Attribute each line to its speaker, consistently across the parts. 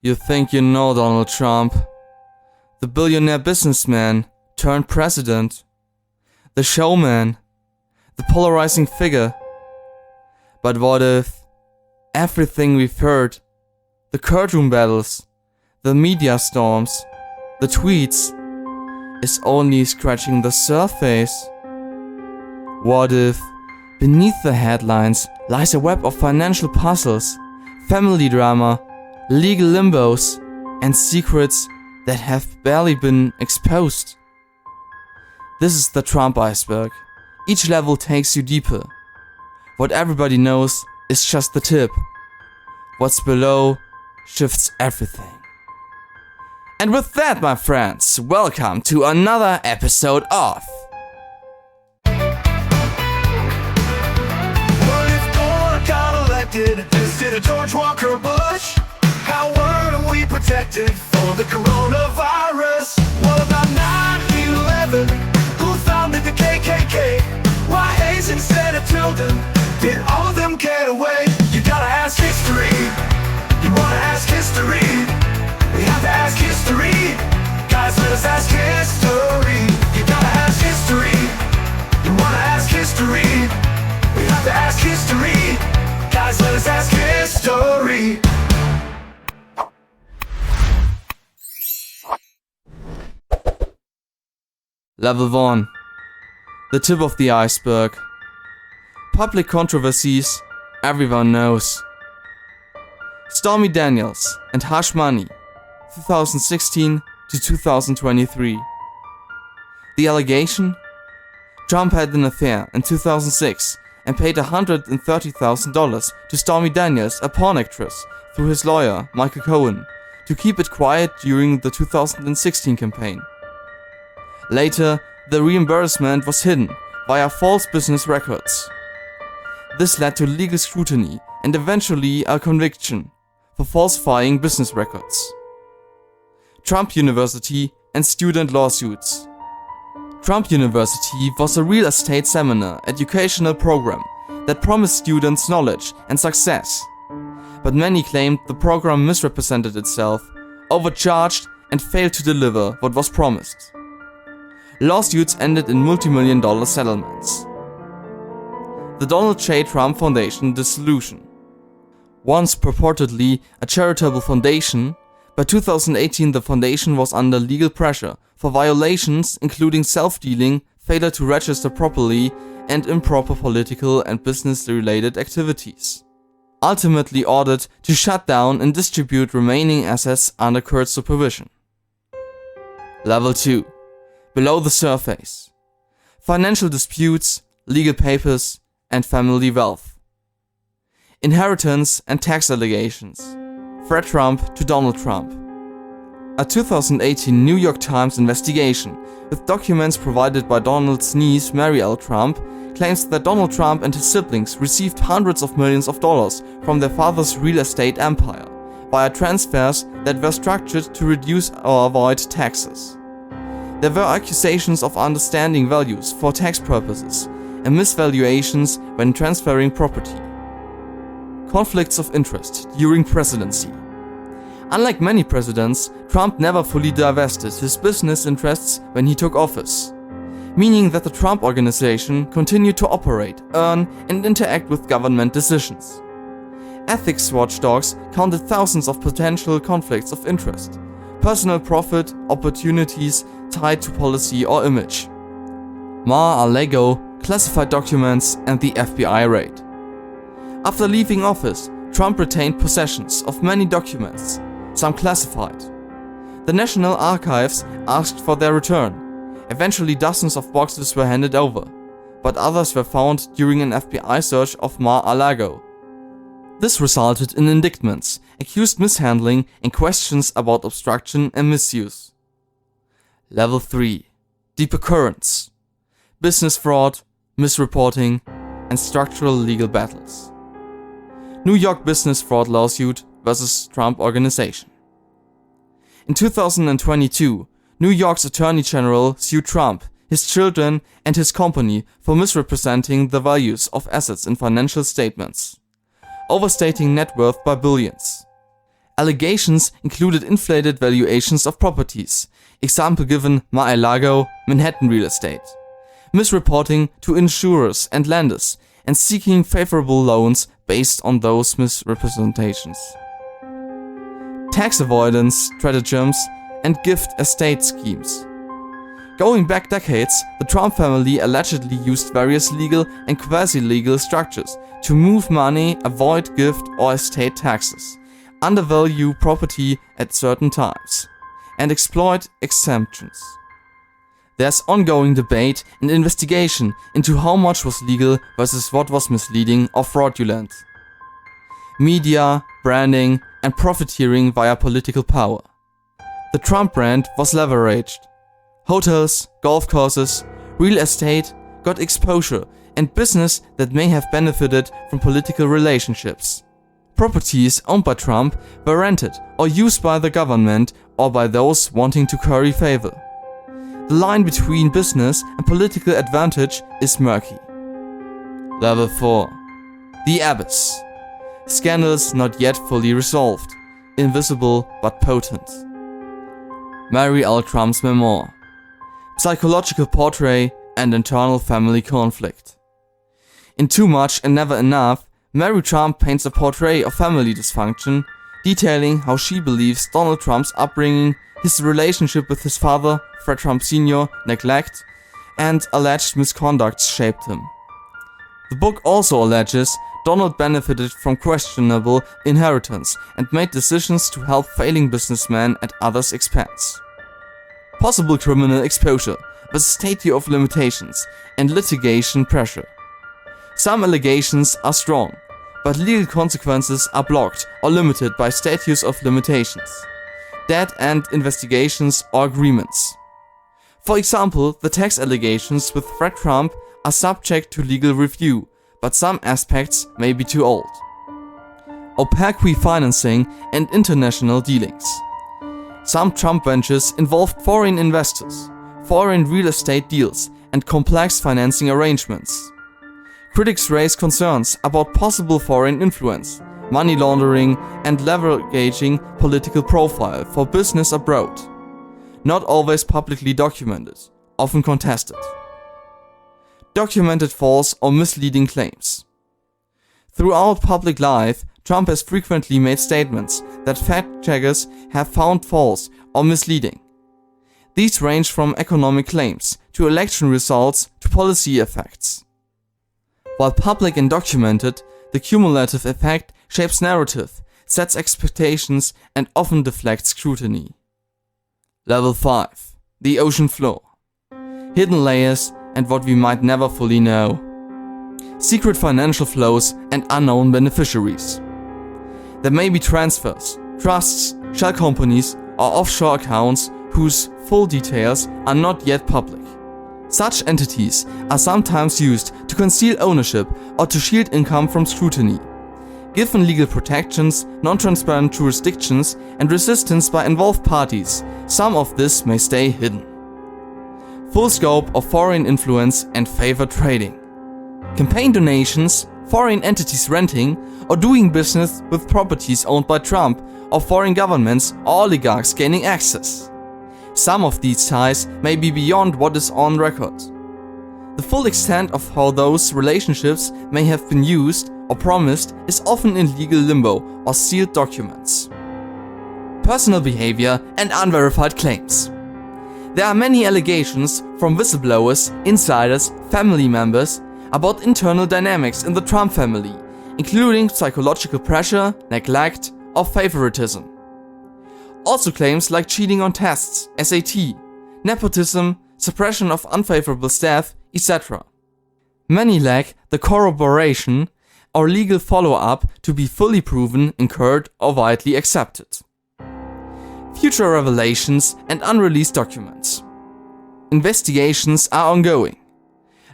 Speaker 1: You think you know Donald Trump, the billionaire businessman turned president, the showman, the polarizing figure. But what if everything we've heard, the courtroom battles, the media storms, the tweets, is only scratching the surface? What if beneath the headlines lies a web of financial puzzles, family drama, legal limbos, and secrets that have barely been exposed? This is the Trump iceberg. Each level takes you deeper. What everybody knows is just the tip. What's below shifts everything. And with that, my friends, welcome to another episode of
Speaker 2: What if Donald got elected instead of George Walker Bush? How were we protected from the coronavirus? What about 9/11? Who founded the KKK? Why Hayes instead of Tilden? Did all of them get away? You gotta ask history. You wanna ask history? We have to ask history. Guys, let us ask history. You gotta ask history. You wanna ask history? We have to ask history. Guys, let us ask history.
Speaker 1: Level 1. The tip of the iceberg. Public controversies everyone knows. Stormy Daniels and Hush Money, 2016 to 2023. The allegation? Trump had an affair in 2006 and paid $130,000 to Stormy Daniels, a porn actress, through his lawyer, Michael Cohen, to keep it quiet during the 2016 campaign. Later, the reimbursement was hidden via false business records. This led to legal scrutiny and eventually a conviction for falsifying business records. Trump University and student lawsuits. Trump University was a real estate seminar educational program that promised students knowledge and success. But many claimed the program misrepresented itself, overcharged, and failed to deliver what was promised. Lawsuits ended in multi-million-dollar settlements. The Donald J. Trump Foundation dissolution. Once purportedly a charitable foundation, by 2018 the foundation was under legal pressure for violations including self-dealing, failure to register properly, and improper political and business-related activities. Ultimately ordered to shut down and distribute remaining assets under court supervision. Level 2. Below the surface. Financial disputes, legal papers, and family wealth. Inheritance and tax allegations. Fred Trump to Donald Trump. A 2018 New York Times investigation with documents provided by Donald's niece Mary L. Trump claims that Donald Trump and his siblings received hundreds of millions of dollars from their father's real estate empire via transfers that were structured to reduce or avoid taxes. There were accusations of understanding values for tax purposes and misvaluations when transferring property. Conflicts of interest during presidency. Unlike many presidents, Trump never fully divested his business interests when he took office, meaning that the Trump Organization continued to operate, earn, and interact with government decisions. Ethics watchdogs counted thousands of potential conflicts of interest, personal profit opportunities tied to policy or image. Mar-a-Lago, classified documents, and the FBI raid. After leaving office, Trump retained possessions of many documents, some classified. The National Archives asked for their return. Eventually dozens of boxes were handed over, but others were found during an FBI search of Mar-a-Lago. This resulted in indictments, accused mishandling, and questions about obstruction and misuse. Level 3. Deeper currents. Business fraud, misreporting, and structural legal battles. New York business fraud lawsuit versus Trump Organization. In 2022, New York's Attorney General sued Trump, his children, and his company for misrepresenting the values of assets in financial statements, overstating net worth by billions. Allegations included inflated valuations of properties, example given Mar-a-Lago, Manhattan real estate, misreporting to insurers and lenders, and seeking favorable loans based on those misrepresentations. Tax avoidance stratagems and gift estate schemes. Going back decades, the Trump family allegedly used various legal and quasi-legal structures to move money, avoid gift or estate taxes, undervalue property at certain times, and exploit exemptions. There's ongoing debate and investigation into how much was legal versus what was misleading or fraudulent. Media, branding, and profiteering via political power. The Trump brand was leveraged. Hotels, golf courses, real estate got exposure and business that may have benefited from political relationships. Properties owned by Trump were rented or used by the government or by those wanting to curry favor. The line between business and political advantage is murky. Level 4. The Abyss. Scandals not yet fully resolved, invisible but potent. Mary L. Trump's memoir. Psychological portrait and internal family conflict. In Too Much and Never Enough, Mary Trump paints a portrait of family dysfunction, detailing how she believes Donald Trump's upbringing, his relationship with his father, Fred Trump Sr., neglect, and alleged misconduct shaped him. The book also alleges Donald benefited from questionable inheritance and made decisions to help failing businessmen at others' expense. Possible criminal exposure with a statute of limitations and litigation pressure. Some allegations are strong, but legal consequences are blocked or limited by statutes of limitations, dead-end investigations or agreements. For example, the tax allegations with Fred Trump are subject to legal review, but some aspects may be too old. Opaque financing and international dealings. Some Trump ventures involved foreign investors, foreign real estate deals, and complex financing arrangements. Critics raise concerns about possible foreign influence, money laundering, and leveraging political profile for business abroad. Not always publicly documented, often contested. Documented false or misleading claims. Throughout public life, Trump has frequently made statements that fact-checkers have found false or misleading. These range from economic claims to election results to policy effects. While public and documented, the cumulative effect shapes narrative, sets expectations, and often deflects scrutiny. Level 5. The ocean floor. Hidden layers and what we might never fully know. Secret financial flows and unknown beneficiaries. There may be transfers, trusts, shell companies, or offshore accounts whose full details are not yet public. Such entities are sometimes used to conceal ownership or to shield income from scrutiny. Given legal protections, non-transparent jurisdictions, and resistance by involved parties, some of this may stay hidden. Full scope of foreign influence and favor trading. Campaign donations, foreign entities renting or doing business with properties owned by Trump, or foreign governments or oligarchs gaining access. Some of these ties may be beyond what is on record. The full extent of how those relationships may have been used or promised is often in legal limbo or sealed documents. Personal behavior and unverified claims. There are many allegations from whistleblowers, insiders, family members about internal dynamics in the Trump family, including psychological pressure, neglect, or favoritism. Also claims like cheating on tests, SAT, nepotism, suppression of unfavorable staff, etc. Many lack the corroboration or legal follow-up to be fully proven, incurred, or widely accepted. Future revelations and unreleased documents. Investigations are ongoing.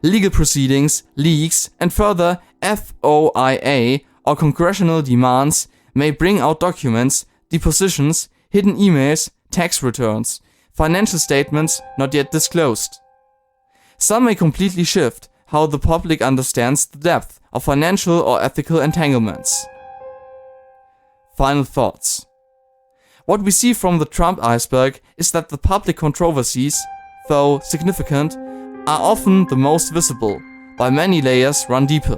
Speaker 1: Legal proceedings, leaks, and further FOIA or congressional demands may bring out documents, depositions, hidden emails, tax returns, financial statements not yet disclosed. Some may completely shift how the public understands the depth of financial or ethical entanglements. Final thoughts. What we see from the Trump iceberg is that the public controversies, though significant, are often the most visible, while many layers run deeper.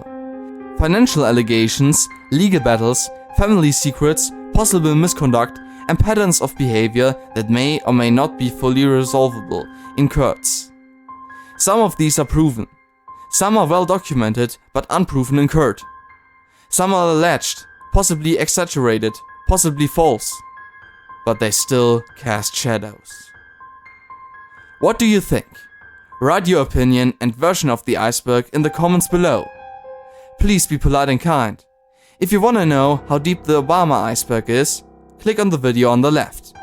Speaker 1: Financial allegations, legal battles, family secrets, possible misconduct, and patterns of behavior that may or may not be fully resolvable in courts. Some of these are proven. Some are well documented but unproven in court. Some are alleged, possibly exaggerated, possibly false. But they still cast shadows. What do you think? Write your opinion and version of the iceberg in the comments below. Please be polite and kind. If you wanna know how deep the Obama iceberg is, click on the video on the left.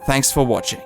Speaker 1: Thanks for watching.